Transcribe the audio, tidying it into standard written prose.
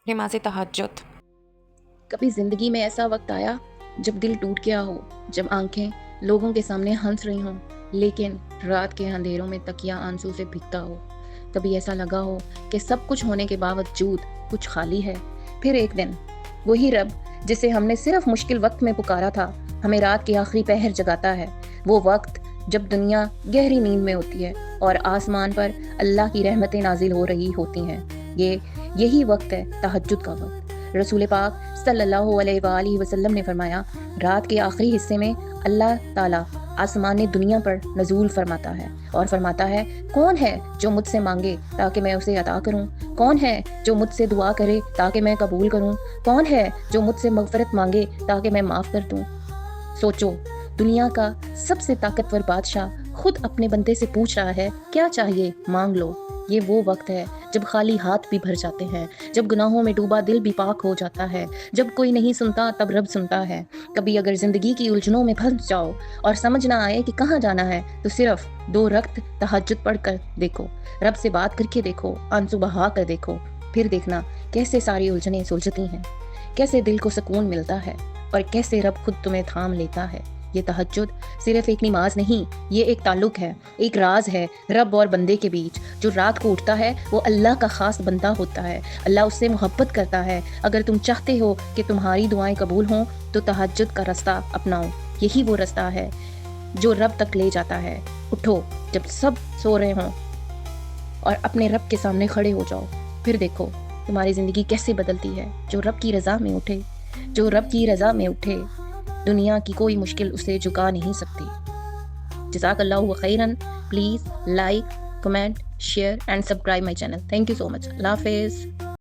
नमाज़ तहज्जुद। कभी ज़िंदगी में ऐसा वक्त आया जब दिल टूट गया हो, जब आंखें लोगों के सामने हंस रही हों, लेकिन रात के अंधेरों में तकिया आंसू से भीगता हो। कभी ऐसा लगा हो कि सब कुछ होने के बावजूद कुछ खाली है। फिर एक दिन वही रब जिसे हमने सिर्फ मुश्किल वक्त में पुकारा था, हमें रात के आखिरी पहर जगाता है। वो वक्त जब दुनिया गहरी नींद में होती है और आसमान पर अल्लाह की रहमतें नाजिल हो रही होती हैं। यही वक्त है तहज्जुद का वक्त। रसूल पाक सल्लल्लाहु अलैहि वसल्लम ने फरमाया, रात के आखिरी हिस्से में अल्लाह ताला आसमान दुनिया पर नजूल फरमाता है और फरमाता है, कौन है जो मुझसे मांगे ताकि मैं उसे अता करूं? कौन है जो मुझसे दुआ करे ताकि मैं कबूल करूं? कौन है जो मुझसे मगफरत मांगे ताकि मैं माफ़ कर दूं? सोचो, दुनिया का सबसे ताकतवर बादशाह खुद अपने बंदे से पूछ रहा है, क्या चाहिए मांग लो। ये वो वक्त है जब खाली हाथ भी भर जाते हैं, जब गुनाहों में डूबा दिल भी पाक हो जाता है, जब कोई नहीं सुनता तब रब सुनता है। कभी अगर ज़िंदगी की उलझनों में फंस जाओ और समझ ना आए कि कहाँ जाना है, तो सिर्फ 2 रक्त तहज्जुद पढ़ कर देखो, रब से बात करके देखो, आंसू बहा कर देखो। फिर देखना कैसे सारी उलझनें सुलझती हैं, कैसे दिल को सुकून मिलता है और कैसे रब खुद तुम्हें थाम लेता है। ये तहज्जुद सिर्फ एक नमाज नहीं, ये एक ताल्लुक है, एक राज है रब और बंदे के बीच। जो रात को उठता है वो अल्लाह का खास बंदा होता है, अल्लाह उससे मोहब्बत करता है। अगर तुम चाहते हो कि तुम्हारी दुआएं कबूल हों तो तहज्जुद का रास्ता अपनाओ। यही वो रास्ता है जो रब तक ले जाता है। उठो जब सब सो रहे हों और अपने रब के सामने खड़े हो जाओ। फिर देखो तुम्हारी ज़िंदगी कैसे बदलती है। जो रब की रज़ा में उठे, जो रब की रज़ा में उठे, दुनिया की कोई मुश्किल उसे झुका नहीं सकती। जज़ाकल्लाहु खैरन। Please like, comment, share and subscribe my channel. Thank you so much. Allah हाफिज़।